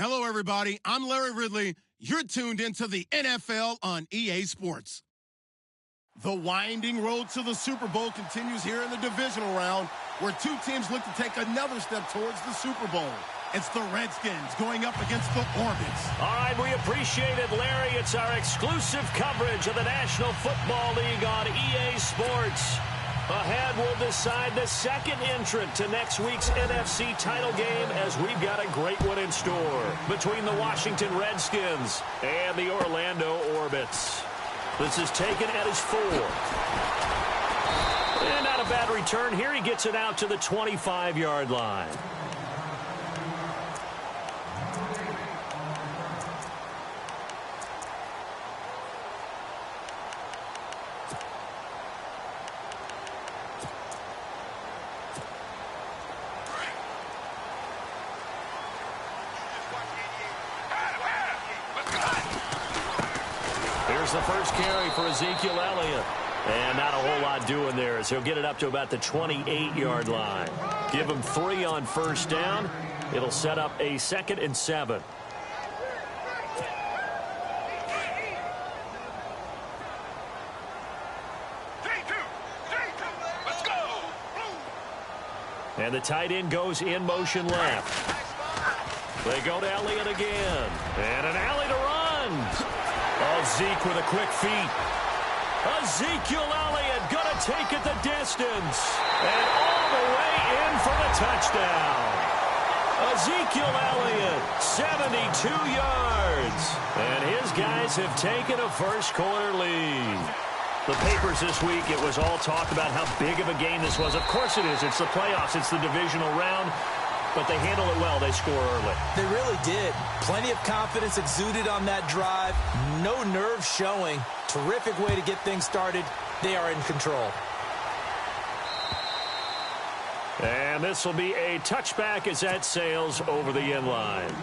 Hello, everybody. I'm Larry Ridley. You're tuned into the NFL on EA Sports. The winding road to the Super Bowl continues here in the divisional round, where two teams look to take another step towards the Super Bowl. It's the Redskins going up against the Orbits. All right, we appreciate it, Larry. It's our exclusive coverage of the National Football League on EA Sports. Ahead, we'll decide the second entrant to next week's NFC title game, as we've got a great one in store between the Washington Redskins and the Orlando Orbits. This is taken at his 4. And not a bad return here. He gets it out to the 25-yard line. Here's the first carry for Ezekiel Elliott. And not a whole lot doing there, as he'll get it up to about the 28-yard line. Give him 3 on first down. It'll set up a 2nd and 7. And the tight end goes in motion left. They go to Elliott again. And an alley to run. Oh, Zeke with a quick feet. Ezekiel Elliott going to take it the distance. And all the way in for the touchdown. Ezekiel Elliott, 72 yards. And his guys have taken a first-quarter lead. The papers this week, it was all talk about how big of a game this was. Of course it is. It's the playoffs. It's the divisional round. But they handle it well. They score early. They really did. Plenty of confidence exuded on that drive. No nerves showing. Terrific way to get things started. They are in control. And this will be a touchback as that sails over the end line.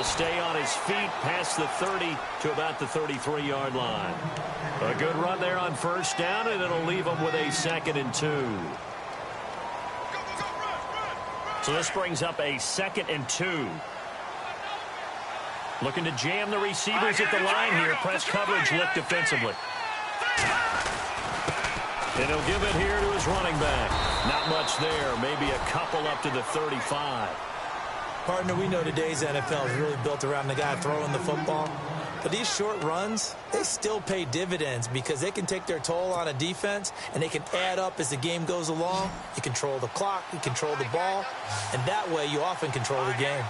Stay on his feet past the 30 to about the 33-yard line. A good run there on first down, and it'll leave him with a 2nd and 2. So this brings up a 2nd and 2. Looking to jam the receivers at the line here. Press coverage look defensively. And he'll give it here to his running back. Not much there. Maybe a couple up to the 35. Partner, we know today's NFL is really built around the guy throwing the football. But these short runs, they still pay dividends because they can take their toll on a defense, and they can add up as the game goes along. You control the clock, you control the ball, and that way you often control the game.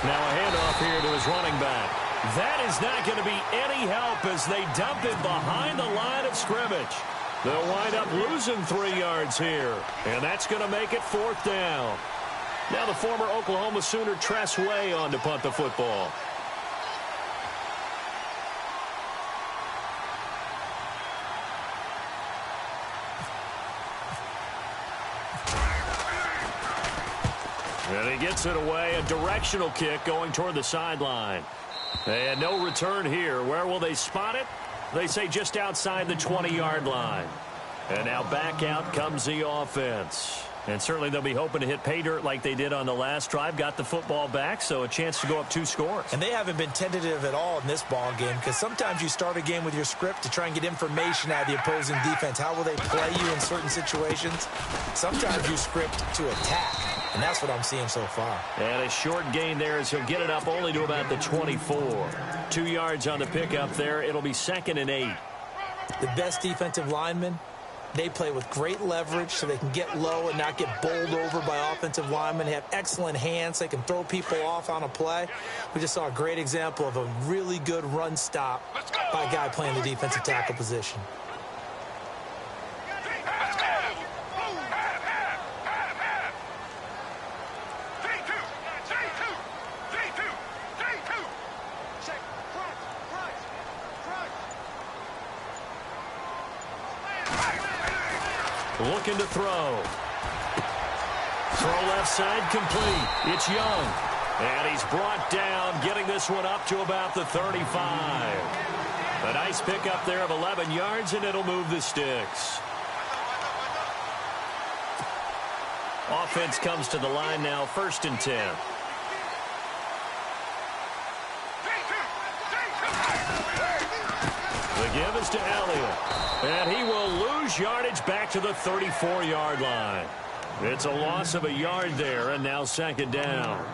Now a handoff here to his running back. That is not going to be any help as they dump it behind the line of scrimmage. They'll wind up losing 3 yards here, and that's going to make it 4th down. Now the former Oklahoma Sooner Tress Way on to punt the football. And he gets it away, a directional kick going toward the sideline. And no return here. Where will they spot it? They say just outside the 20-yard line. And now back out comes the offense. And certainly they'll be hoping to hit pay dirt like they did on the last drive. Got the football back, so a chance to go up 2 scores. And they haven't been tentative at all in this ball game, because sometimes you start a game with your script to try and get information out of the opposing defense. How will they play you in certain situations? Sometimes you script to attack, and that's what I'm seeing so far. And a short gain there as he'll get it up only to about the 24. 2 yards on the pickup there. It'll be 2nd and 8. The best defensive linemen, they play with great leverage so they can get low and not get bowled over by offensive linemen. They have excellent hands. They can throw people off on a play. We just saw a great example of a really good run stop by a guy playing the defensive tackle position. Looking to throw. Throw left side complete. It's Young. And he's brought down, getting this one up to about the 35. A nice pickup there of 11 yards, and it'll move the sticks. Offense comes to the line now, 1st and 10. The give is to Elliott. And he will lose yardage back to the 34-yard line. It's a loss of a yard there, and now 2nd down.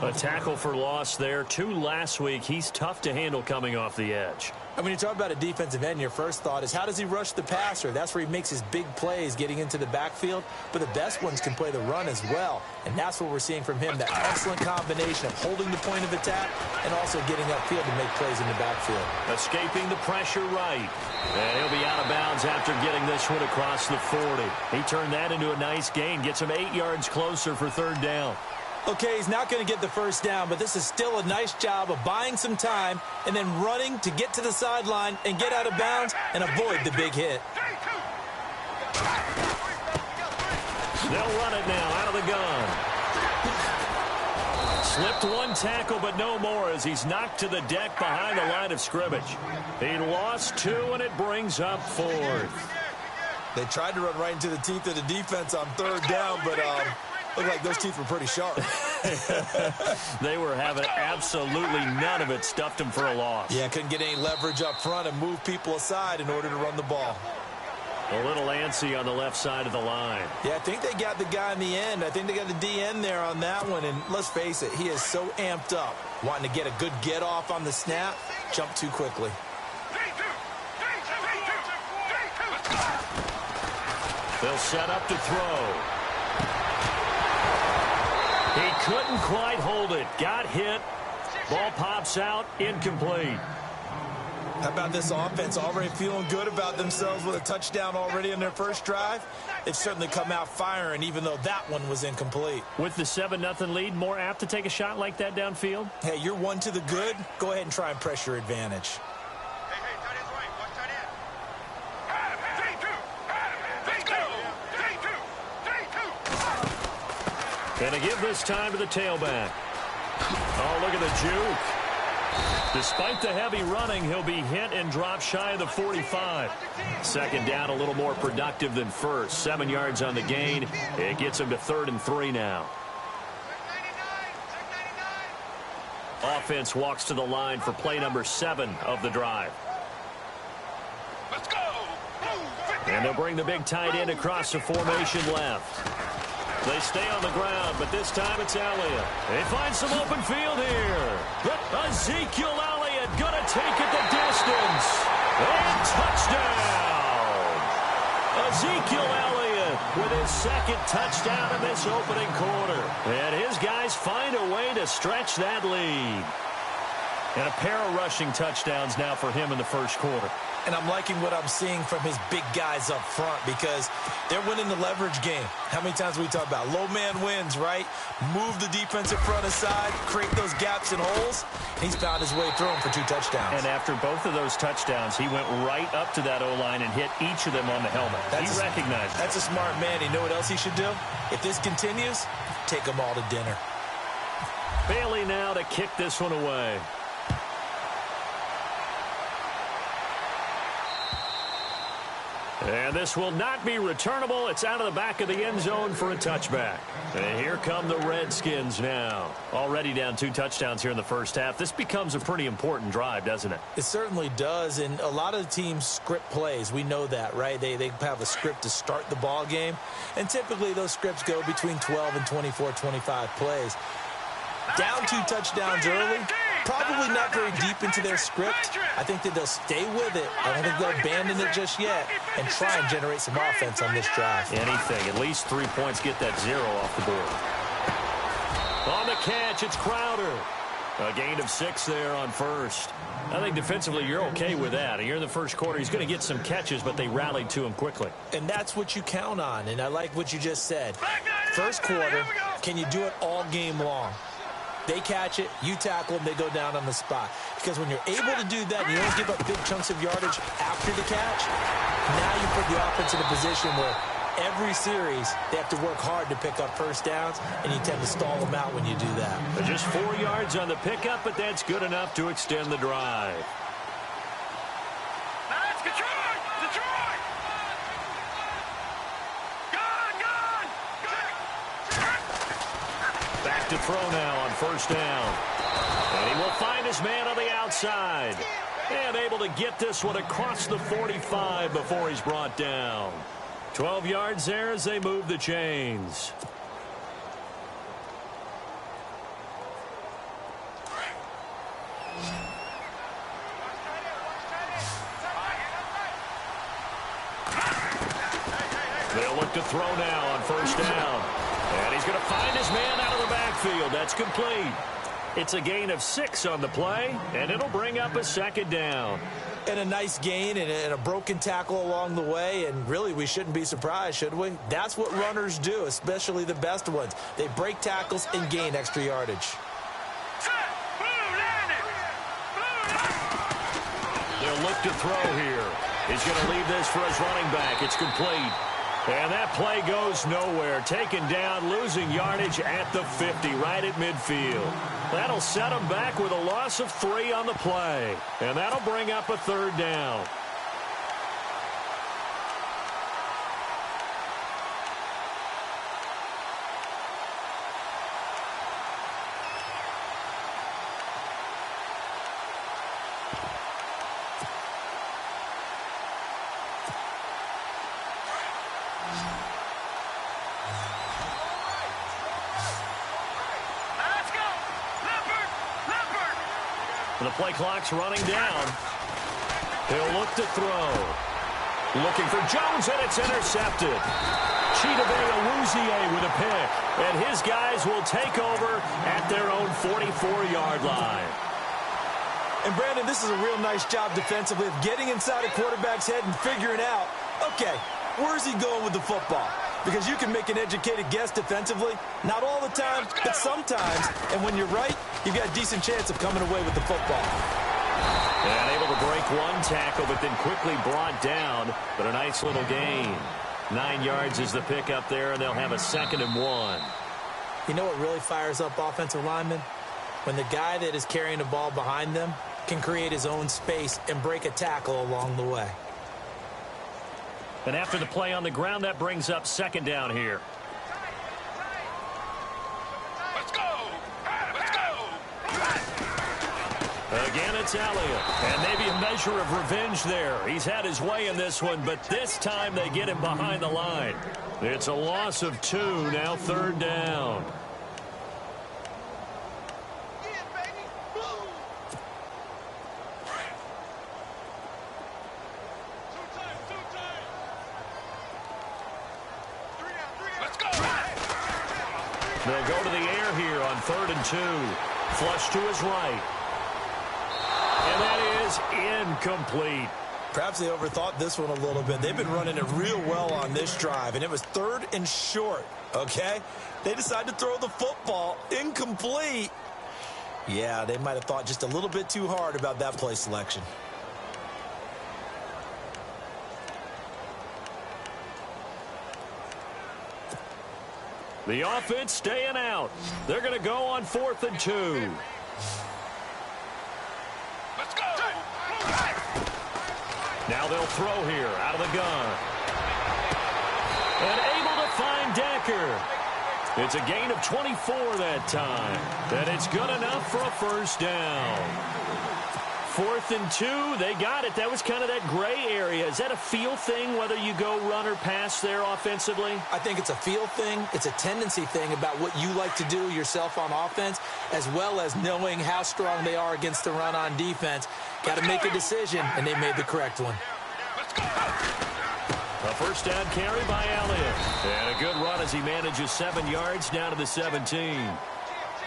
A tackle for loss there. 2 last week. He's tough to handle coming off the edge. And when you talk about a defensive end, your first thought is, how does he rush the passer? That's where he makes his big plays, getting into the backfield. But the best ones can play the run as well. And that's what we're seeing from him, that excellent combination of holding the point of attack and also getting upfield to make plays in the backfield. Escaping the pressure right. And he'll be out of bounds after getting this one across the 40. He turned that into a nice gain. Gets him 8 yards closer for 3rd down. Okay, he's not going to get the 1st down, but this is still a nice job of buying some time and then running to get to the sideline and get out of bounds and avoid the big hit. They'll run it now out of the gun. Slipped 1 tackle, but no more as he's knocked to the deck behind the line of scrimmage. He lost 2, and it brings up 4th. They tried to run right into the teeth of the defense on 3rd down, but looked like those teeth were pretty sharp. They were having absolutely none of it. Stuffed him for a loss. Yeah, couldn't get any leverage up front and move people aside in order to run the ball. A little antsy on the left side of the line. Yeah, I think they got the guy in the end. I think they got the DN there on that one. And let's face it, he is so amped up, wanting to get a good get off on the snap, jump too quickly. They'll set up to throw. He couldn't quite hold it. Got hit. Ball pops out. Incomplete. How about this offense already feeling good about themselves with a touchdown already in their first drive? They've certainly come out firing, even though that one was incomplete. With the 7-0 lead, more apt to take a shot like that downfield? Hey, you're 1 to the good. Go ahead and try and press your advantage. And to give this time to the tailback. Oh, look at the juke. Despite the heavy running, he'll be hit and drop shy of the 45. 2nd down, a little more productive than 1st. 7 yards on the gain. It gets him to 3rd and 3 now. Offense walks to the line for play number 7 of the drive. And they'll bring the big tight end across the formation left. They stay on the ground, but this time it's Elliott. They find some open field here. But Ezekiel Elliott going to take it the distance. And touchdown! Ezekiel Elliott with his 2nd touchdown in this opening quarter. And his guys find a way to stretch that lead. And a pair of rushing touchdowns now for him in the first quarter. And I'm liking what I'm seeing from his big guys up front because they're winning the leverage game. How many times we talk about low man wins, right? Move the defensive front aside, create those gaps and holes. He's found his way through them for 2 touchdowns. And after both of those touchdowns, he went right up to that O-line and hit each of them on the helmet. He recognized it. That's a smart man. You know what else he should do? If this continues, take them all to dinner. Bailey now to kick this one away. And this will not be returnable. It's out of the back of the end zone for a touchback. And here come the Redskins now. Already down 2 touchdowns here in the first half. This becomes a pretty important drive, doesn't it? It certainly does. And a lot of the teams script plays. We know that, right? They have a script to start the ball game. And typically those scripts go between 12 and 24, 25 plays. Down 2 touchdowns early. Probably not very deep into their script. I think that they'll stay with it. I don't think they'll abandon it just yet and try and generate some offense on this drive. Anything. At least 3 points. Get that 0 off the board. On the catch, it's Crowder. A gain of 6 there on first. I think defensively you're okay with that. You're in the first quarter. He's going to get some catches, but they rallied to him quickly. And that's what you count on. And I like what you just said. First quarter, can you do it all game long? They catch it, you tackle them, they go down on the spot. Because when you're able to do that, and you don't give up big chunks of yardage after the catch, now you put the offense in a position where every series they have to work hard to pick up first downs, and you tend to stall them out when you do that. Just 4 yards on the pickup, but that's good enough to extend the drive. Back to throw now on first down. And he will find his man on the outside. And able to get this one across the 45 before he's brought down. 12 yards there as they move the chains. They'll look to throw now on first down. And he's going to find his man out of the backfield. That's complete. It's a gain of 6 on the play, and it'll bring up a second down. And a nice gain and a broken tackle along the way, and really we shouldn't be surprised, should we? That's what runners do, especially the best ones. They break tackles and gain extra yardage. They'll look to throw here. He's going to leave this for his running back. It's complete. And that play goes nowhere. Taken down, losing yardage at the 50, right at midfield. That'll set him back with a loss of 3 on the play. And that'll bring up a third down. The play clock's running down. He'll look to throw. Looking for Jones, and it's intercepted. Chidobe Awuzie with a pick. And his guys will take over at their own 44-yard line. And, Brandon, this is a real nice job defensively of getting inside a quarterback's head and figuring out, okay, where's he going with the football? Because you can make an educated guess defensively. Not all the time, but sometimes. And when you're right, you've got a decent chance of coming away with the football. And able to break one tackle, but then quickly brought down. But a nice little gain. 9 yards is the pickup there, and they'll have a 2nd and 1. You know what really fires up offensive linemen? When the guy that is carrying the ball behind them can create his own space and break a tackle along the way. And after the play on the ground, that brings up 2nd down here. Let's go! Let's go! Again, it's Elliott. And maybe a measure of revenge there. He's had his way in this one, but this time they get him behind the line. It's a loss of 2, now 3rd down. They'll go to the air here on 3rd and 2. Flush to his right. And that is incomplete. Perhaps they overthought this one a little bit. They've been running it real well on this drive, and it was 3rd and short, okay? They decided to throw the football incomplete. Yeah, they might have thought just a little bit too hard about that play selection. The offense staying out. They're going to go on 4th and 2. Let's go! Now they'll throw here out of the gun. And able to find Decker. It's a gain of 24 that time. And it's good enough for a first down. 4th and 2, they got it. That was kind of that gray area. Is that a feel thing, whether you go run or pass there offensively? I think it's a feel thing. It's a tendency thing about what you like to do yourself on offense, as well as knowing how strong they are against the run on defense. Got to make a decision, and they made the correct one. A first down carry by Elliott. And a good run as he manages 7 yards down to the 17.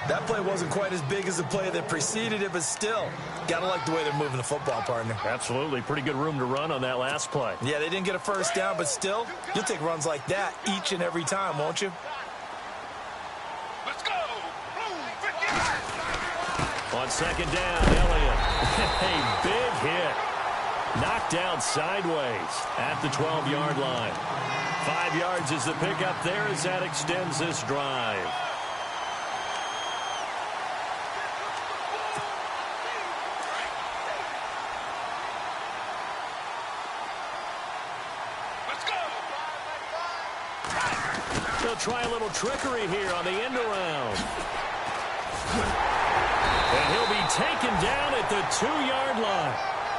That play wasn't quite as big as the play that preceded it, but still, got to like the way they're moving the football, partner. Absolutely. Pretty good room to run on that last play. Yeah, they didn't get a first down, but still, you'll take runs like that each and every time, won't you? Let's go! Blue 50! On second down, Elliott. A big hit. Knocked down sideways at the 12-yard line. 5 yards is the pickup there as that extends this drive. They'll try a little trickery here on the end around. And he'll be taken down at the 2-yard line.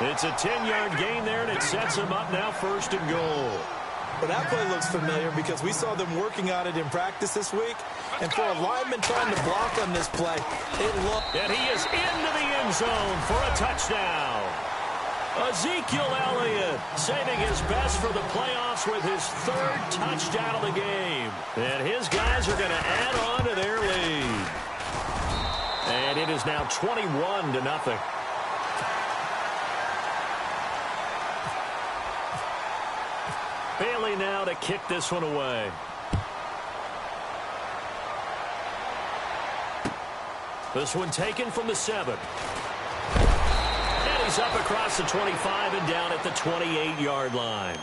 It's a 10-yard gain there, and it sets him up now 1st and goal. Well, that play looks familiar because we saw them working on it in practice this week. And for a lineman trying to block on this play, it looked... And he is into the end zone for a touchdown. Ezekiel Elliott saving his best for the playoffs with his 3rd touchdown of the game. And his guys are going to add on to their lead. And it is now 21-0. Bailey now to kick this one away. This one taken from the 7. And he's up across the 25 and down at the 28-yard line.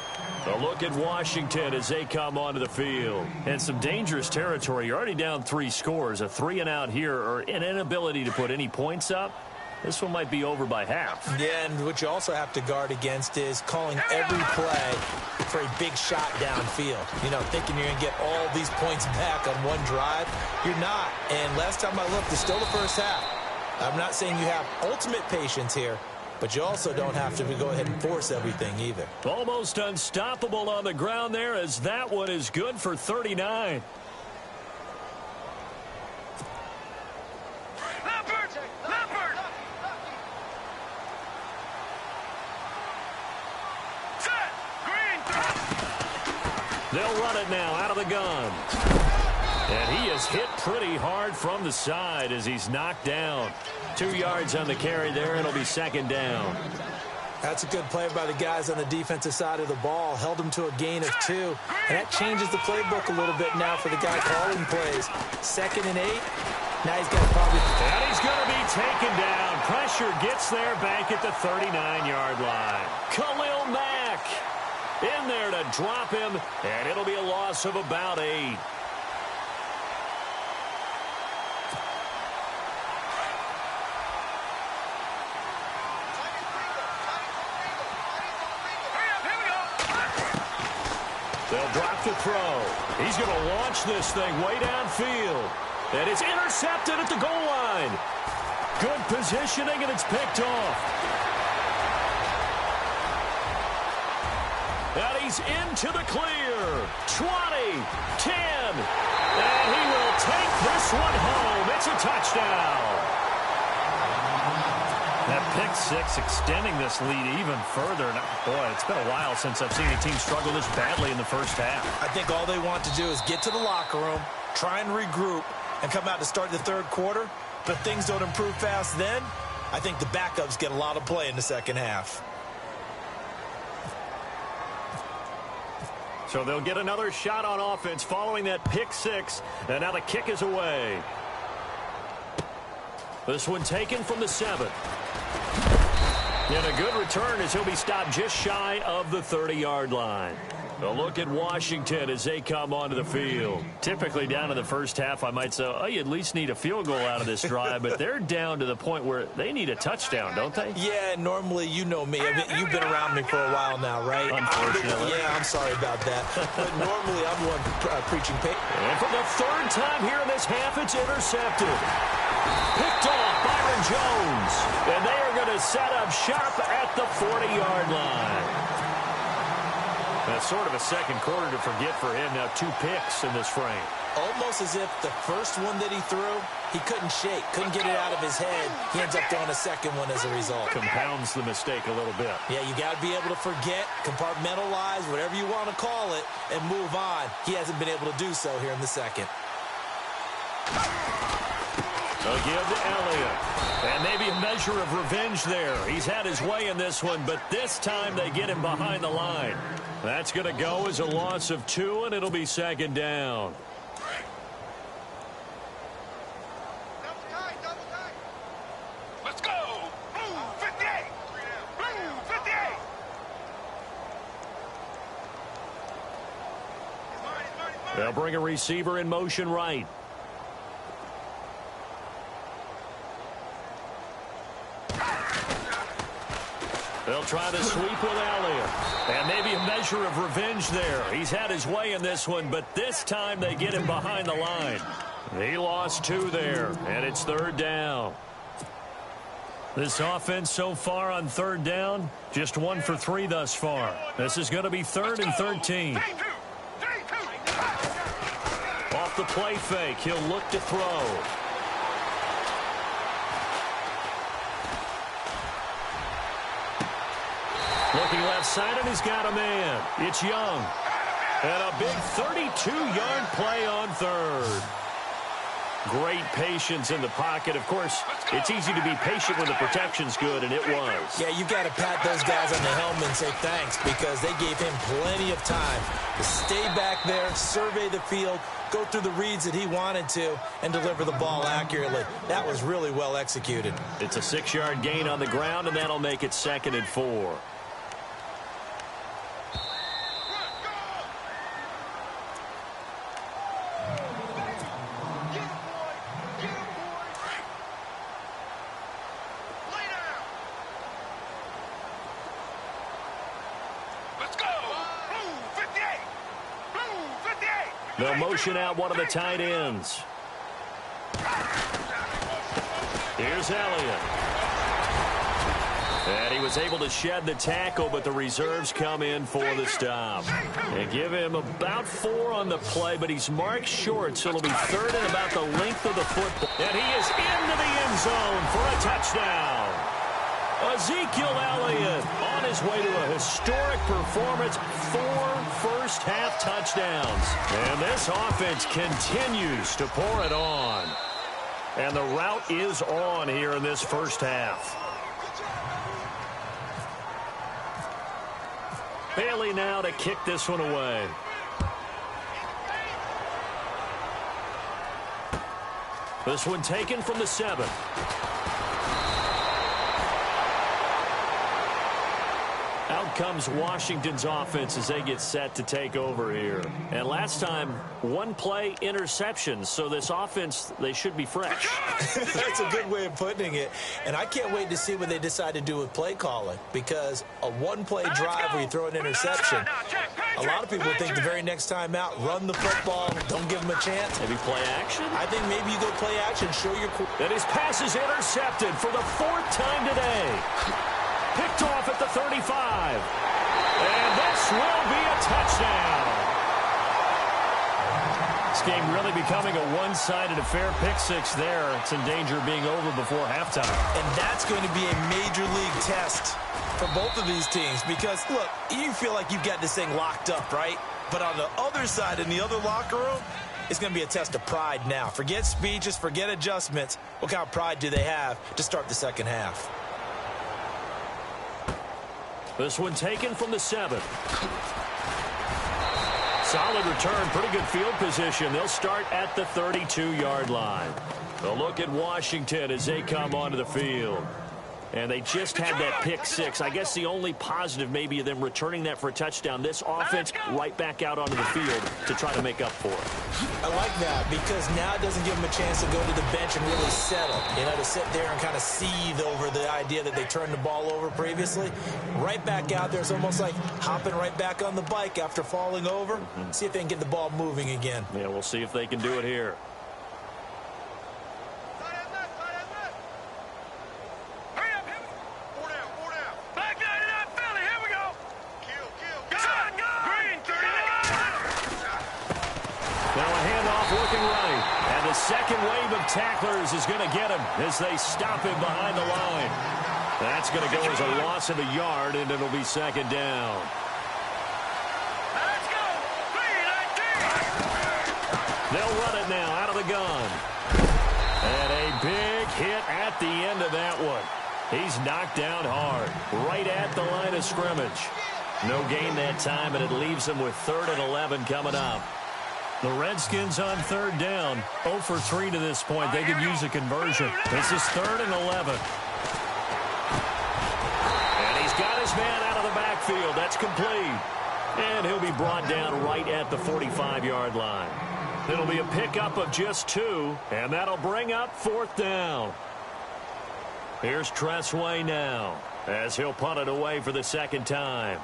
A look at Washington as they come onto the field. And some dangerous territory. You're already down 3 scores. A 3-and-out here or an inability to put any points up. This one might be over by half. Yeah, and what you also have to guard against is calling every play for a big shot downfield. You know, thinking you're going to get all these points back on one drive. You're not. And last time I looked, it's still the first half. I'm not saying you have ultimate patience here, but you also don't have to go ahead and force everything either. Almost unstoppable on the ground there as that one is good for 39. They'll run it now out of the gun. And he is hit pretty hard from the side as he's knocked down. 2 yards on the carry there. It'll be 2nd down. That's a good play by the guys on the defensive side of the ball. Held him to a gain of 2. And that changes the playbook a little bit now for the guy calling plays. 2nd and 8. Now he's got probably... And he's going to be taken down. Pressure gets there back at the 39-yard line. Khalil Mack in there to drop him, and it'll be a loss of about 8. They'll drop the throw. He's going to launch this thing way downfield. And it's intercepted at the goal line. Good positioning, and it's picked off. And he's into the clear. 20, 10. And he will take this one home. It's a touchdown. That pick 6 extending this lead even further. Boy, it's been a while since I've seen a team struggle this badly in the first half. I think all they want to do is get to the locker room, try and regroup, and come out to start the 3rd quarter. But things don't improve fast then. I think the backups get a lot of play in the 2nd half. So they'll get another shot on offense following that pick 6. And now the kick is away. This one taken from the 7. And a good return as he'll be stopped just shy of the 30-yard line. A look at Washington as they come onto the field. Typically down in the first half, I might say, oh, you at least need a field goal out of this drive. But they're down to the point where they need a touchdown, don't they? Yeah, normally, you know me. I mean, you've been around me for a while now, right? Unfortunately. Yeah, I'm sorry about that. But normally, I'm the one preaching pain. And for the 3rd time here in this half, it's intercepted. Picked off Byron Jones. And they are going to set up shop at the 40-yard line. That's sort of a 2nd quarter to forget for him. Now 2 picks in this frame. Almost as if the first one that he threw, he couldn't shake, couldn't get it out of his head. He ends up throwing a 2nd one as a result. Compounds the mistake a little bit. Yeah, you got to be able to forget, compartmentalize, whatever you want to call it, and move on. He hasn't been able to do so here in the 2nd. They'll give to Elliott. And maybe a measure of revenge there. He's had his way in this one, but this time they get him behind the line. That's going to go as a loss of 2, and it'll be 2nd down. They'll bring a receiver in motion right. They'll try to sweep with Elliott. And maybe a measure of revenge there. He's had his way in this one, but this time they get him behind the line. He lost 2 there, and it's 3rd down. This offense so far on 3rd down, just 1 for 3 thus far. This is going to be 3rd and 13. Off the play fake, he'll look to throw. Looking left side, and he's got a man. It's Young. And a big 32-yard play on 3rd. Great patience in the pocket. Of course, it's easy to be patient when the protection's good, and it was. Yeah, you've got to pat those guys on the helmet and say thanks, because they gave him plenty of time to stay back there, survey the field, go through the reads that he wanted to, and deliver the ball accurately. That was really well executed. It's a 6-yard gain on the ground, and that'll make it 2nd and 4. They'll motion out one of the tight ends. Here's Elliott. And he was able to shed the tackle, but the reserves come in for the stop. And give him about 4 on the play, but he's marked short, so it'll be 3rd and about the length of the football. And he is into the end zone for a touchdown. Ezekiel Elliott on his way to a historic performance, 4 first-half touchdowns. And this offense continues to pour it on. And the route is on here in this first half. Bailey now to kick this one away. This one taken from the 7. Out comes Washington's offense as they get set to take over here. And last time, 1 play interception. So this offense, they should be fresh. That's a good way of putting it. And I can't wait to see what they decide to do with play calling. Because a 1-play drive where you throw an interception, a lot of people think the very next time out, run the football, don't give them a chance. Maybe play action? I think maybe you go play action, show your... And his pass is intercepted for the 4th time today. Picked off at the 35. And this will be a touchdown. This game really becoming a one-sided affair. Pick 6 there. It's in danger of being over before halftime. And that's going to be a major league test for both of these teams. Because, look, you feel like you've got this thing locked up, right? But on the other side, in the other locker room, it's going to be a test of pride now. Forget speeches, forget adjustments. What kind of pride do they have to start the second half? This one taken from the 7. Solid return, pretty good field position. They'll start at the 32-yard line. A look at Washington as they come onto the field. And they just had that pick 6. I guess the only positive maybe of them returning that for a touchdown. This offense right back out onto the field to try to make up for it. I like that because now it doesn't give them a chance to go to the bench and really settle. You know, to sit there and kind of seethe over the idea that they turned the ball over previously. Right back out there. It's almost like hopping right back on the bike after falling over. See if they can get the ball moving again. Yeah, we'll see if they can do it here. Second wave of tacklers is going to get him as they stop him behind the line. That's going to go as a loss of a yard, and it'll be 2nd down. Let's go. They'll run it now out of the gun. And a big hit at the end of that one. He's knocked down hard, right at the line of scrimmage. No gain that time, and it leaves them with 3rd and 11 coming up. The Redskins on 3rd down, 0 for 3 to this point. They could use a conversion. This is 3rd and 11. And he's got his man out of the backfield. That's complete. And he'll be brought down right at the 45-yard line. It'll be a pickup of just 2, and that'll bring up 4th down. Here's Tressway now, as he'll punt it away for the 2nd time.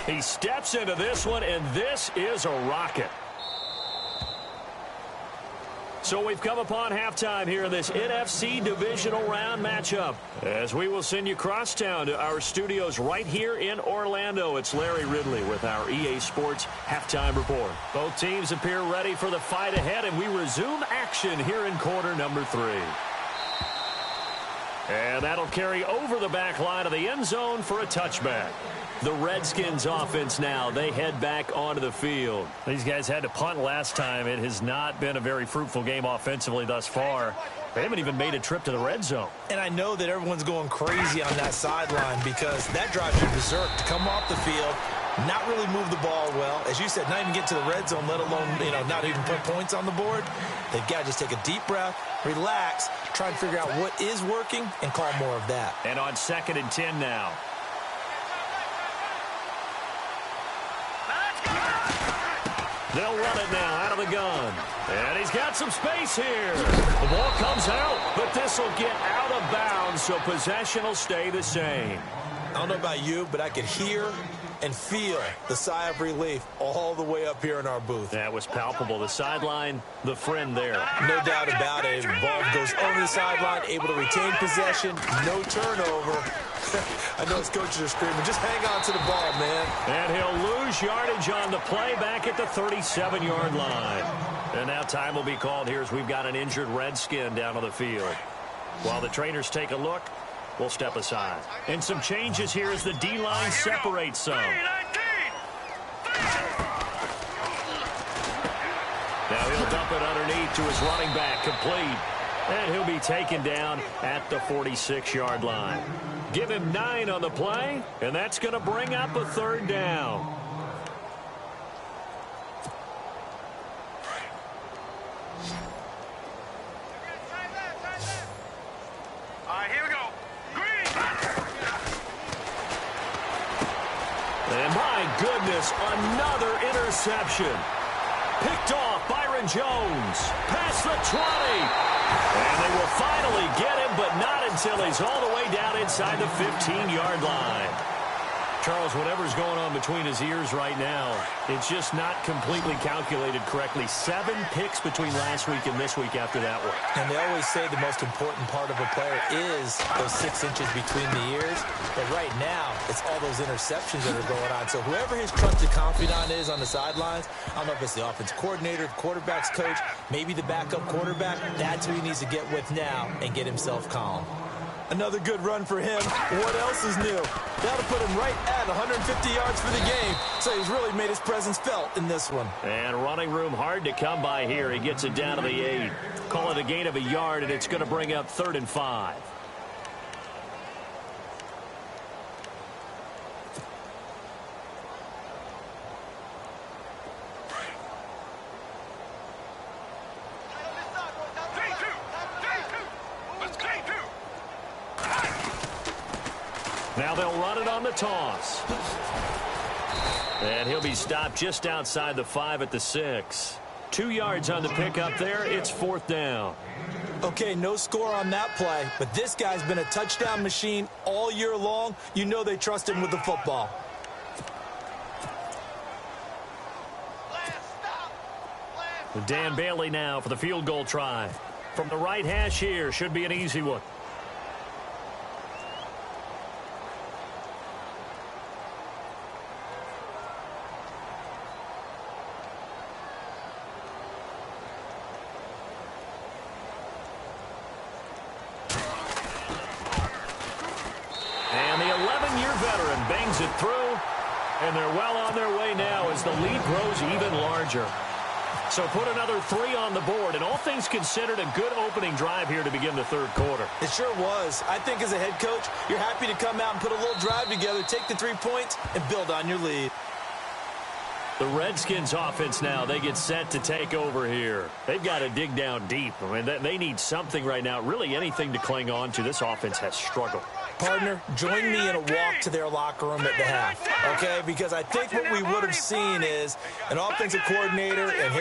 He steps into this one, and this is a rocket. So we've come upon halftime here in this NFC divisional round matchup, as we will send you crosstown to our studios right here in Orlando. It's Larry Ridley with our EA Sports halftime report. Both teams appear ready for the fight ahead, and we resume action here in quarter number 3. And that'll carry over the back line of the end zone for a touchback. The Redskins offense now, they head back onto the field. These guys had to punt last time. It has not been a very fruitful game offensively thus far. They haven't even made a trip to the red zone. And I know that everyone's going crazy on that sideline because that drives you berserk to come off the field, not really move the ball well. As you said, not even get to the red zone, let alone, not even put points on the board. They've got to just take a deep breath, relax, try and figure out what is working, and call more of that. And on 2nd and 10 now. They'll run it now out of the gun. And he's got some space here. The ball comes out, but this will get out of bounds, so possession will stay the same. I don't know about you, but I could hear and feel the sigh of relief all the way up here in our booth. That was palpable. The sideline, the friend there. No doubt about it. The ball goes over the sideline, able to retain possession, no turnover. I know his coaches are screaming, just hang on to the ball, man. And he'll lose yardage on the play back at the 37-yard line. And now time will be called here as we've got an injured Redskin down on the field. While the trainers take a look, we'll step aside. And some changes here as the D-line separates some. Now he'll dump it underneath to his running back, complete. And he'll be taken down at the 46-yard line. Give him 9 on the play, and that's going to bring up a 3rd down. All right, here we go. Green. And my goodness, another interception. Picked off Byron Jones. Past the 20. And they will finally get him, but not until he's all the way down inside the 15-yard line. Charles, whatever's going on between his ears right now, it's just not completely calculated correctly. 7 picks between last week and this week after that one. And they always say the most important part of a player is those 6 inches between the ears. But right now, it's all those interceptions that are going on. So whoever his trusted confidant is on the sidelines, I don't know if it's the offensive coordinator, the quarterback's coach, maybe the backup quarterback, that's who he needs to get with now and get himself calm. Another good run for him. What else is new? That'll put him right at 150 yards for the game. So he's really made his presence felt in this one. And running room hard to come by here. He gets it down to the 8. Call it a gain of a yard, and it's going to bring up 3rd and 5. Now they'll run it on the toss. And he'll be stopped just outside the 5 at the 6. 2 yards on the pickup there. It's 4th down. Okay, no score on that play, but this guy's been a touchdown machine all year long. You know they trust him with the football. Dan Bailey now for the field goal try. From the right hash here, should be an easy one. Bangs it through, and they're well on their way now as the lead grows even larger. So put another 3 on the board, and all things considered, a good opening drive here to begin the third quarter. It sure was. I think as a head coach, you're happy to come out and put a little drive together, take the 3 points, and build on your lead. The Redskins offense now, they get set to take over here. They've got to dig down deep. I mean, they need something right now, really anything to cling on to. This offense has struggled. Partner, join me in a walk to their locker room at the half, okay? Because I think what we would have seen is an offensive coordinator and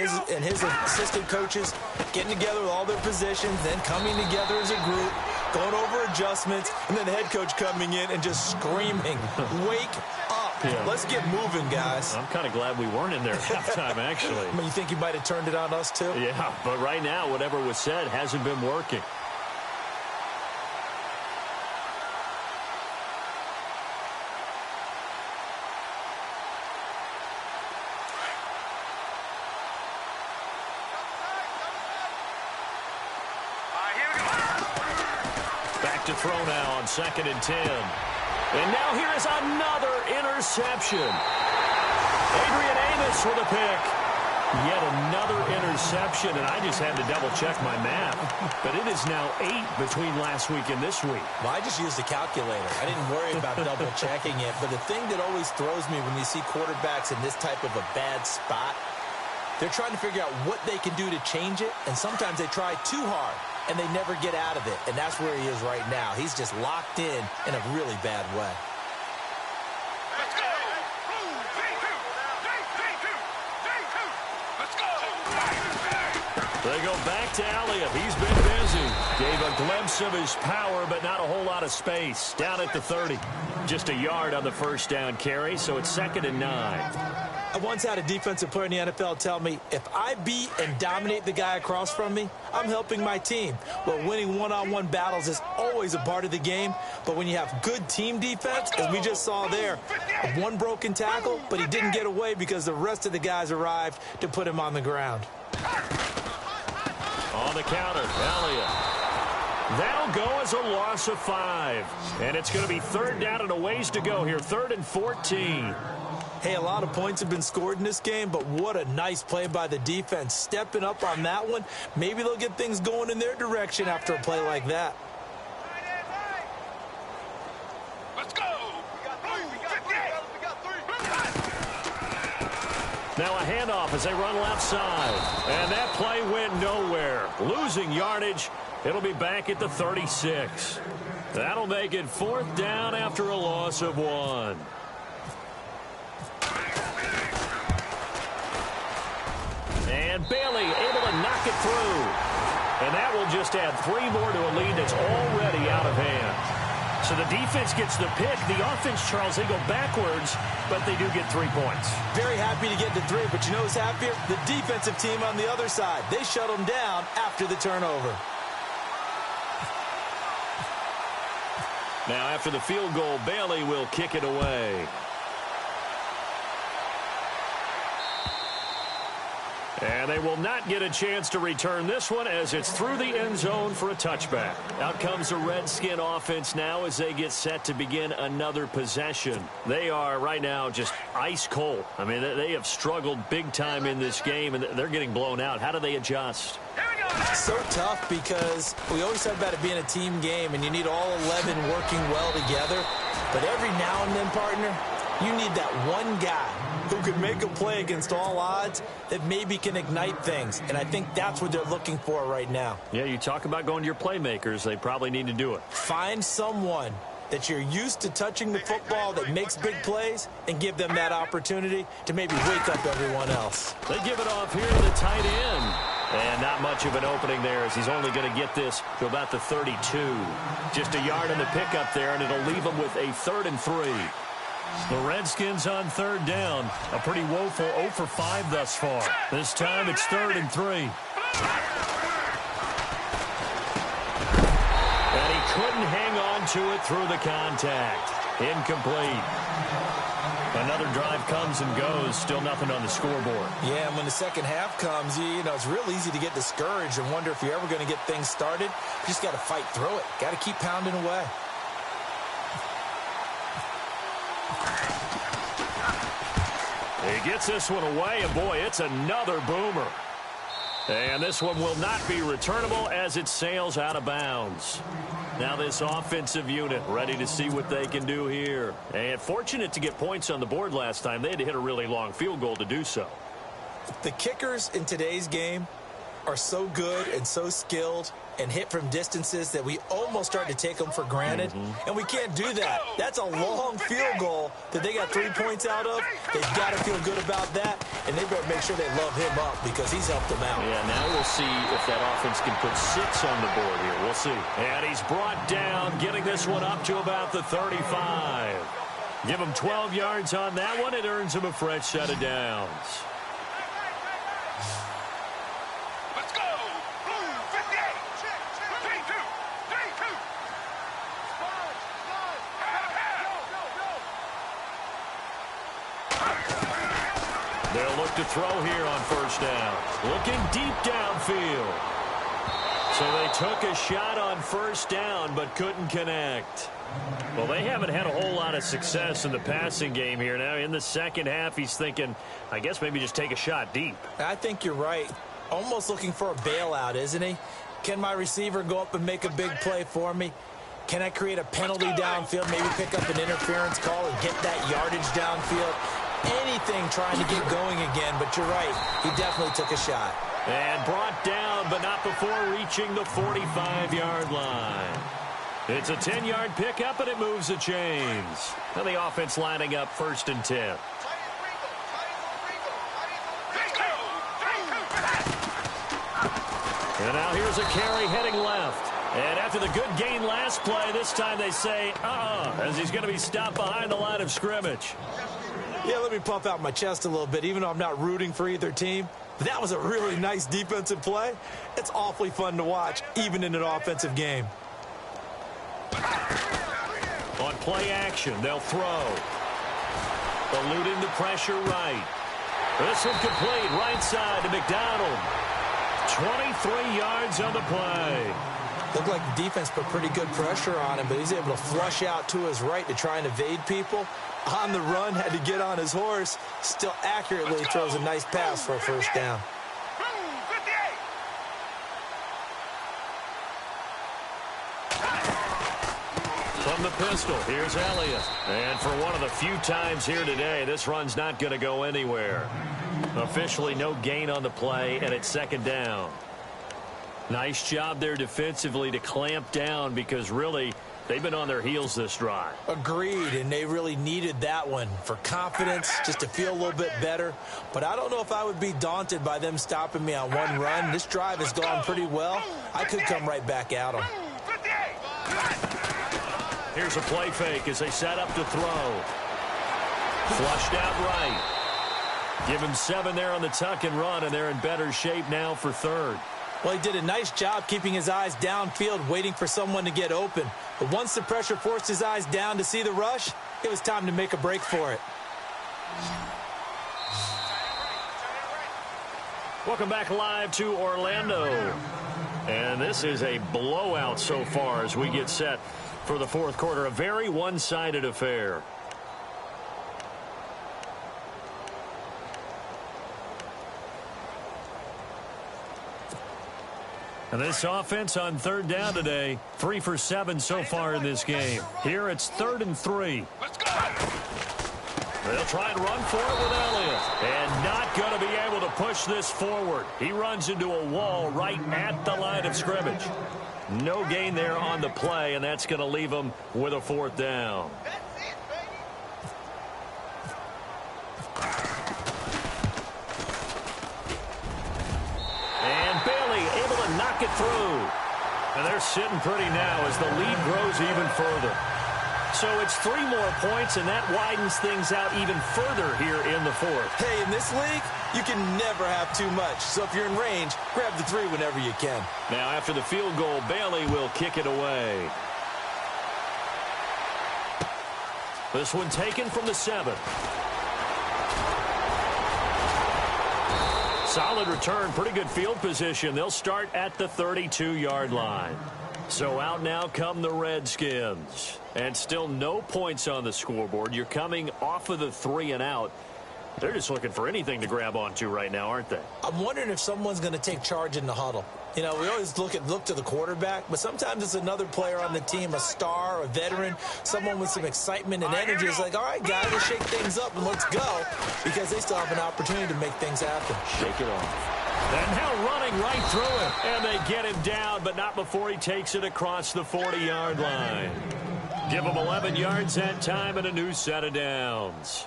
his assistant coaches getting together with all their positions, then coming together as a group, going over adjustments, and then the head coach coming in and just screaming, wake up. Yeah. Let's get moving, guys. I'm kind of glad we weren't in there at halftime, actually. I mean, you think you might have turned it on us, too? Yeah, but right now, whatever was said hasn't been working. Back to throw now on 2nd and 10. And now here is another interception. Adrian Amos with a pick. Yet another interception, and I just had to double-check my math. But it is now 8 between last week and this week. Well, I just used a calculator. I didn't worry about double-checking it. But the thing that always throws me when you see quarterbacks in this type of a bad spot, they're trying to figure out what they can do to change it, and sometimes they try too hard, and they never get out of it. And that's where he is right now. He's just locked in a really bad way. Let's go! Let's go! They go back to Elliott. He's been busy. Gave a glimpse of his power, but not a whole lot of space. Down at the 30. Just a yard on the first down carry, so it's 2nd and 9. I once had a defensive player in the NFL tell me, if I beat and dominate the guy across from me, I'm helping my team. Well, winning one-on-one battles is always a part of the game, but when you have good team defense, as we just saw there, one broken tackle, but he didn't get away because the rest of the guys arrived to put him on the ground. On the counter, Elliott. That'll go as a loss of 5. And it's going to be 3rd down and a ways to go here, 3rd and 14. Hey, a lot of points have been scored in this game, but what a nice play by the defense. Stepping up on that one, maybe they'll get things going in their direction after a play like that. Let's go! We got three. Now a handoff as they run left side. And that play went nowhere. Losing yardage. It'll be back at the 36. That'll make it 4th down after a loss of 1. And Bailey able to knock it through. And that will just add 3 more to a lead that's already out of hand. So the defense gets the pick. The offense, Charles, they go backwards, but they do get 3 points. Very happy to get the 3, but you know who's happier? The defensive team on the other side. They shut them down after the turnover. Now after the field goal, Bailey will kick it away. And they will not get a chance to return this one as it's through the end zone for a touchback. Out comes the Redskin offense now as they get set to begin another possession. They are right now just ice cold. I mean, they have struggled big time in this game, and they're getting blown out. How do they adjust? So tough because we always talk about it being a team game, and you need all 11 working well together. But every now and then, partner, you need that one guy who can make a play against all odds that maybe can ignite things. And I think that's what they're looking for right now. Yeah, you talk about going to your playmakers. They probably need to do it. Find someone that you're used to touching the football that makes big plays and give them that opportunity to maybe wake up everyone else. They give it off here to the tight end. And not much of an opening there as he's only going to get this to about the 32. Just a yard in the pickup there, and it'll leave him with a 3rd and 3. The Redskins on 3rd down. A pretty woeful 0 for 5 thus far. This time it's 3rd and 3. And he couldn't hang on to it through the contact. Incomplete. Another drive comes and goes. Still nothing on the scoreboard. Yeah, and when the second half comes, you know, it's real easy to get discouraged and wonder if you're ever going to get things started. You just got to fight through it. Got to keep pounding away. He gets this one away, and boy, it's another boomer. And this one will not be returnable as it sails out of bounds. Now this offensive unit ready to see what they can do here. And fortunate to get points on the board last time. They had to hit a really long field goal to do so. The kickers in today's game are so good and so skilled and hit from distances that we almost start to take them for granted. And we can't do that. That's a long field goal that they got 3 points out of. They've got to feel good about that, and they better make sure they love him up because he's helped them out. Yeah, now we'll see if that offense can put 6 on the board here. We'll see. And he's brought down, getting this one up to about the 35. Give him 12 yards on that one. It earns him a fresh set of downs. Let's go! Blue 58! 3-2! 3-2! They'll look to throw here on first down. Looking deep downfield. So they took a shot on first down but couldn't connect. Well, they haven't had a whole lot of success in the passing game here. Now in the second half, he's thinking, I guess maybe just take a shot deep. I think you're right. Almost looking for a bailout, isn't he? Can my receiver go up and make a big play for me? Can I create a penalty downfield, maybe pick up an interference call and get that yardage downfield? Anything trying to get going again, but you're right. He definitely took a shot. And brought down, but not before reaching the 45-yard line. It's a 10-yard pickup, and it moves the chains. Now the offense lining up 1st and 10. And now here's a carry heading left. And after the good gain last play, this time they say, as he's going to be stopped behind the line of scrimmage. Yeah, let me puff out my chest a little bit, even though I'm not rooting for either team. But that was a really nice defensive play. It's awfully fun to watch, even in an offensive game. On play action, they'll throw. Eluding the pressure right. This one complete, right side to McDonald. 23 yards on the play. Looked like the defense put pretty good pressure on him, but he's able to flush out to his right to try and evade people. On the run, had to get on his horse. Still accurately throws a nice pass for a first down. From the pistol, here's Elliott. And for one of the few times here today, this run's not going to go anywhere. Officially no gain on the play, and it's 2nd down. Nice job there defensively to clamp down because really they've been on their heels this drive. Agreed, and they really needed that one for confidence, just to feel a little bit better. But I don't know if I would be daunted by them stopping me on one run. This drive has gone pretty well. I could come right back at them. Here's a play fake as they set up to throw. Flushed out right. Give him 7 there on the tuck and run, and they're in better shape now for 3rd. Well, he did a nice job keeping his eyes downfield, waiting for someone to get open. But once the pressure forced his eyes down to see the rush, it was time to make a break for it. Welcome back live to Orlando. And this is a blowout so far as we get set for the 4th quarter. A very one-sided affair. And this offense on 3rd down today, 3 for 7 so far in this game. Here it's 3rd and 3. Let's go! They'll try and run for it with Elliott. And not going to be able to push this forward. He runs into a wall right at the line of scrimmage. No gain there on the play, and that's going to leave him with a 4th down. Knock it through. And they're sitting pretty now as the lead grows even further. So it's 3 more points, and that widens things out even further here in the 4th. Hey, in this league, you can never have too much. So if you're in range, grab the 3 whenever you can. Now after the field goal, Bailey will kick it away. This one taken from the 7. Solid return, pretty good field position. They'll start at the 32-yard line. So out now come the Redskins. And still no points on the scoreboard. You're coming off of the 3 and out. They're just looking for anything to grab onto right now, aren't they? I'm wondering if someone's going to take charge in the huddle. You know, we always look to the quarterback, but sometimes it's another player on the team, a star, a veteran, someone with some excitement and energy. It's like, all right, guys, let's shake things up and let's go, because they still have an opportunity to make things happen. Shake it off. And now running right through it. And they get him down, but not before he takes it across the 40-yard line. Give him 11 yards that time and a new set of downs.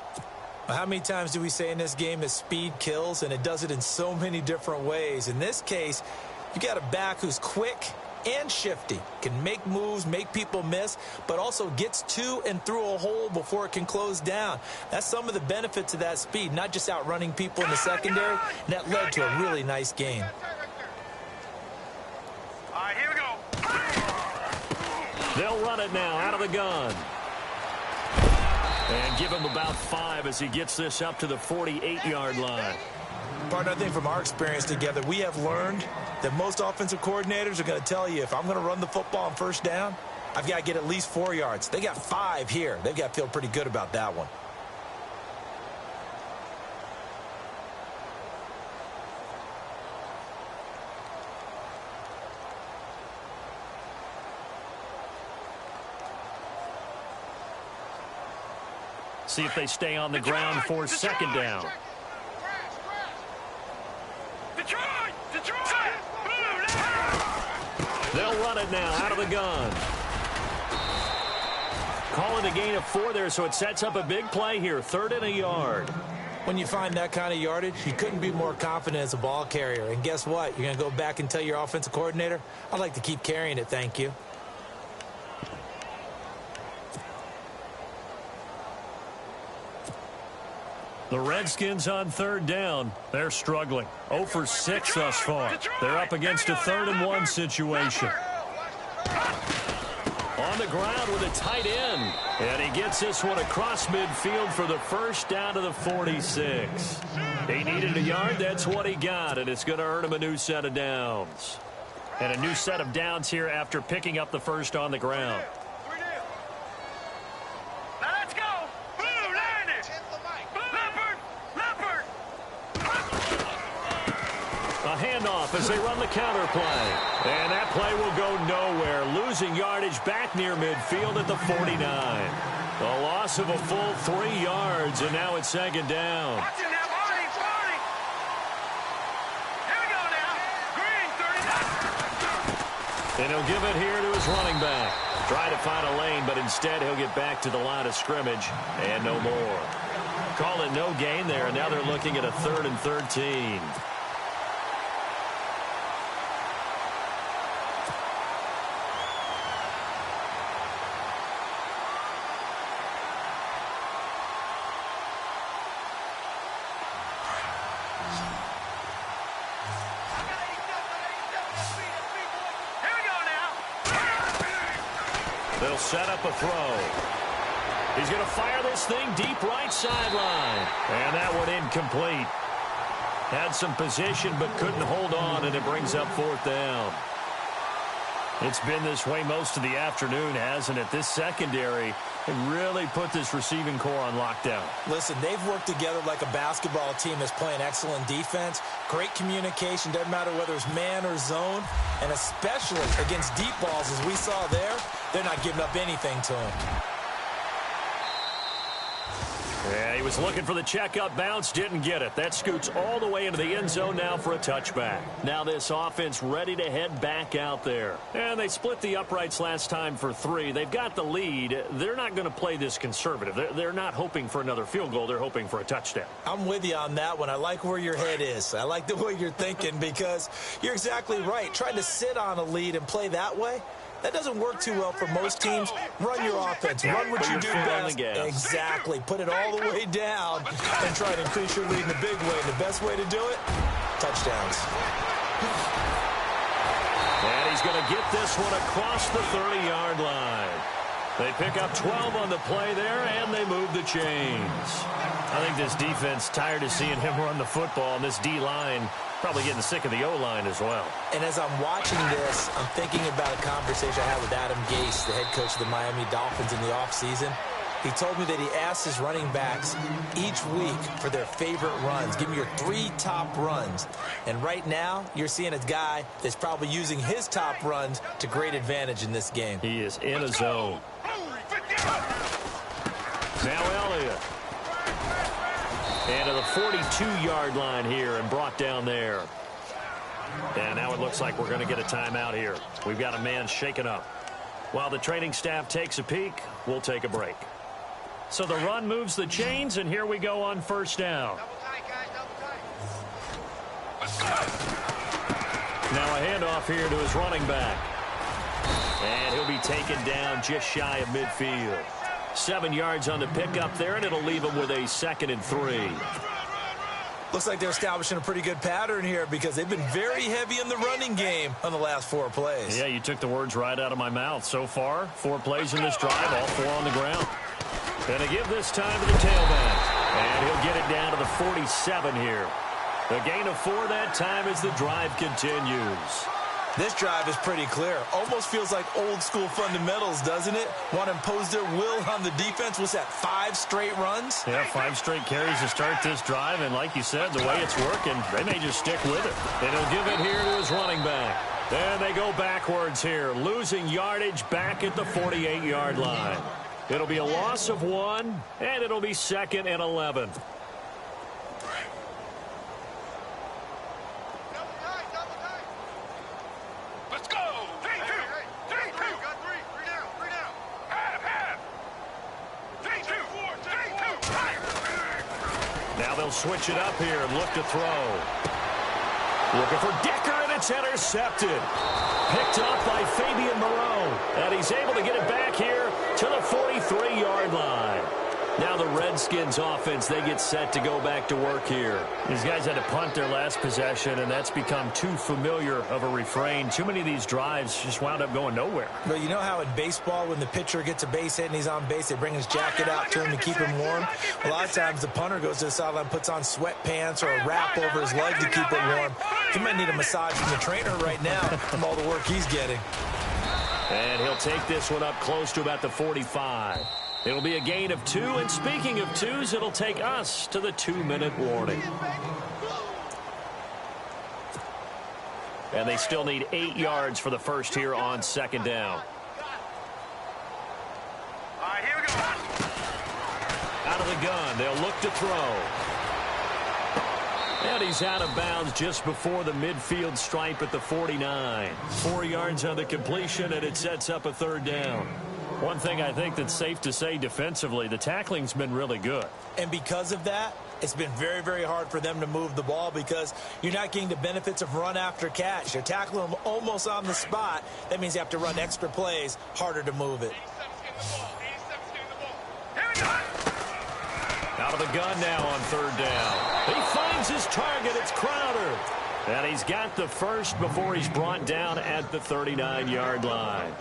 How many times do we say in this game that speed kills, and it does it in so many different ways? In this case, you got a back who's quick and shifty, can make moves, make people miss, but also gets to and through a hole before it can close down. That's some of the benefits of that speed, not just outrunning people in the secondary, and that led to a really nice game. All right, here we go. They'll run it now out of the gun. And give him about 5 as he gets this up to the 48-yard line. Partner, I think from our experience together, we have learned that most offensive coordinators are going to tell you, if I'm going to run the football on first down, I've got to get at least 4 yards. They got 5 here. They've got to feel pretty good about that one. See if they stay on the ground for second down. They'll run it now out of the gun. Call it a gain of 4 there, so it sets up a big play here. 3rd and a yard. When you find that kind of yardage, you couldn't be more confident as a ball carrier. And guess what? You're going to go back and tell your offensive coordinator, I'd like to keep carrying it, thank you. The Redskins on 3rd down. They're struggling. 0 for 6 thus far. They're up against a 3rd and 1 situation. On the ground with a tight end. And he gets this one across midfield for the first down to the 46. He needed a yard. That's what he got. And it's going to earn him a new set of downs. And a new set of downs here after picking up the first on the ground. A handoff as they run the counter play. And that play will go nowhere. Losing yardage back near midfield at the 49. A loss of a full 3 yards, and now it's second down. Watch it now, Barney. Here we go now. Green, 39. And he'll give it here to his running back. Try to find a lane, but instead he'll get back to the line of scrimmage and no more. Call it no gain there, and now they're looking at a 3rd and 13. They'll set up a throw. He's going to fire this thing deep right sideline. And that one incomplete. Had some position but couldn't hold on, and it brings up 4th down. It's been this way most of the afternoon, hasn't it? This secondary really put this receiving core on lockdown. Listen, they've worked together like a basketball team that's playing excellent defense. Great communication, doesn't matter whether it's man or zone. And especially against deep balls, as we saw there, they're not giving up anything to him. Yeah, he was looking for the checkup bounce, didn't get it. That scoots all the way into the end zone now for a touchback. Now this offense ready to head back out there. And they split the uprights last time for 3. They've got the lead. They're not going to play this conservative. They're not hoping for another field goal. They're hoping for a touchdown. I'm with you on that one. I like where your head is. I like the way you're thinking, because you're exactly right. Trying to sit on a lead and play that way, that doesn't work too well for most teams. Run your offense. Run what you do best. Exactly. Put it all the way down and try to increase your lead in a big way. And the best way to do it, touchdowns. And he's going to get this one across the 30-yard line. They pick up 12 on the play there, and they move the chains. I think this defense tired of seeing him run the football, and this D-line probably getting sick of the O-line as well. And as I'm watching this, I'm thinking about a conversation I had with Adam Gase, the head coach of the Miami Dolphins in the offseason. He told me that he asked his running backs each week for their favorite runs. Give me your 3 top runs. And right now, you're seeing a guy that's probably using his top runs to great advantage in this game. He is in a zone. Now Elliott. And to the 42-yard line here and brought down there. And now it looks like we're going to get a timeout here. We've got a man shaken up. While the training staff takes a peek, we'll take a break. So the run moves the chains, and here we go on first down. Double tight, guys, double tight. Now a handoff here to his running back. And he'll be taken down just shy of midfield. 7 yards on the pickup there, and it'll leave him with a 2nd and 3. Looks like they're establishing a pretty good pattern here because they've been very heavy in the running game on the last 4 plays. Yeah, you took the words right out of my mouth. So far, 4 plays in this drive, all 4 on the ground. And they give this time to the tailback. And he'll get it down to the 47 here. A gain of 4 that time as the drive continues. This drive is pretty clear. Almost feels like old school fundamentals, doesn't it? Want to impose their will on the defense. Was that 5 straight runs? Yeah, 5 straight carries to start this drive. And like you said, the way it's working, they may just stick with it. And he'll give it here to his running back. And they go backwards here, losing yardage back at the 48-yard line. It'll be a loss of 1, and it'll be 2nd and 11. Let's go! 3-2! 3-2! Got 3 down, 3 down. Half! 3-2! 3-2! Now they'll switch it up here and look to throw. Looking for Decker, and it's intercepted. Picked off by Fabian Moreau. And he's able to get it back here to the 43-yard line. Now the Redskins offense, they get set to go back to work here. These guys had to punt their last possession, and that's become too familiar of a refrain. Too many of these drives just wound up going nowhere. But you know how in baseball, when the pitcher gets a base hit and he's on base, they bring his jacket out to him to keep him warm? A lot of times the punter goes to the sideline, puts on sweatpants or a wrap over his leg to keep it warm. He might need a massage from the trainer right now from all the work he's getting. And he'll take this one up close to about the 45. It'll be a gain of 2, and speaking of 2s, it'll take us to the 2-minute warning. And they still need 8 yards for the first here on 2nd down. All right, here we go. Out of the gun, they'll look to throw. And he's out of bounds just before the midfield stripe at the 49. 4 yards on the completion, and it sets up a 3rd down. One thing I think that's safe to say defensively, the tackling's been really good. And because of that, it's been very, very hard for them to move the ball because you're not getting the benefits of run after catch. You're tackling them almost on the spot. That means you have to run extra plays, harder to move it. Here we go. Out of the gun now on 3rd down. He finds his target. It's Crowder. And he's got the first before he's brought down at the 39-yard line.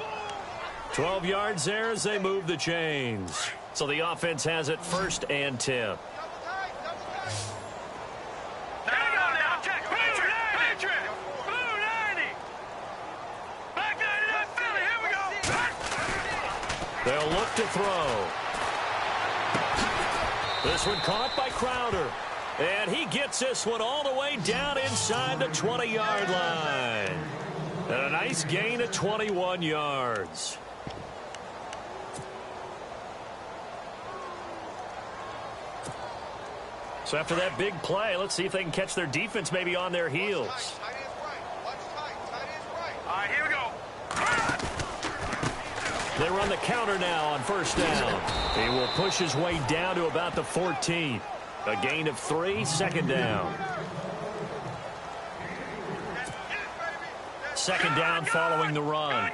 12 yards there as they move the chains. So the offense has it 1st and 10. There we go now. Check. Blue 90. Blue 90. Back 90 to Philly. Here we go. They'll look to throw. This one caught by Crowder. And he gets this one all the way down inside the 20-yard line. And a nice gain of 21 yards. So after that big play, let's see if they can catch their defense maybe on their heels. All right, here we go. They run the counter now on 1st down. He will push his way down to about the 14. A gain of 3, 2nd down. 2nd down following the run.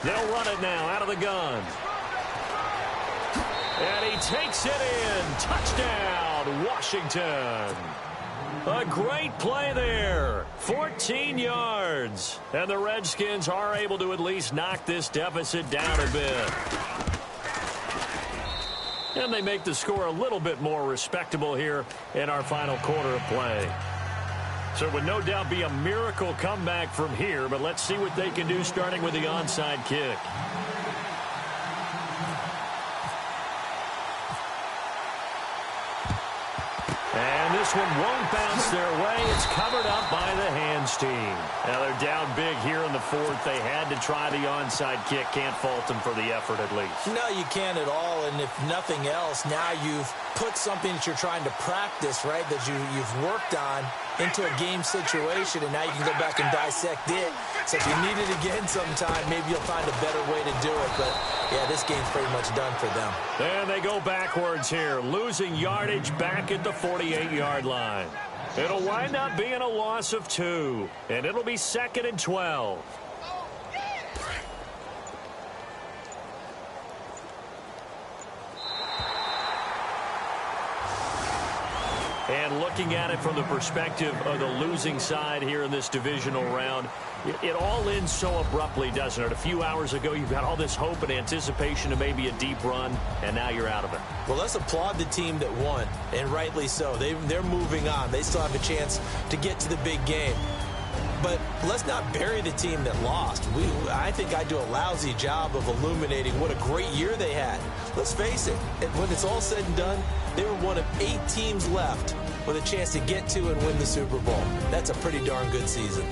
They'll run it now out of the gun. And he takes it in. Touchdown, Washington. A great play there. 14 yards. And the Redskins are able to at least knock this deficit down a bit. And they make the score a little bit more respectable here in our final quarter of play. So it would no doubt be a miracle comeback from here, but let's see what they can do starting with the onside kick. And this one won't bounce their way. It's covered up by the hands team. Now they're down big here in the fourth. They had to try the onside kick. Can't fault them for the effort at least. No, you can't at all. And if nothing else, now you've put something that you're trying to practice, right, that you've worked on into a game situation, and now you can go back and dissect it. So if you need it again sometime, maybe you'll find a better way to do it. But, yeah, this game's pretty much done for them. And they go backwards here, losing yardage back at the 48-yard line. It'll wind up being a loss of 2, and it'll be 2nd and 12. And looking at it from the perspective of the losing side here in this divisional round, it all ends so abruptly, doesn't it? A few hours ago, you've got all this hope and anticipation of maybe a deep run, and now you're out of it. Well, let's applaud the team that won, and rightly so. They're moving on. They still have a chance to get to the big game. But let's not bury the team that lost. I think I do a lousy job of illuminating what a great year they had. Let's face it, when it's all said and done, they were one of 8 teams left with a chance to get to and win the Super Bowl. That's a pretty darn good season.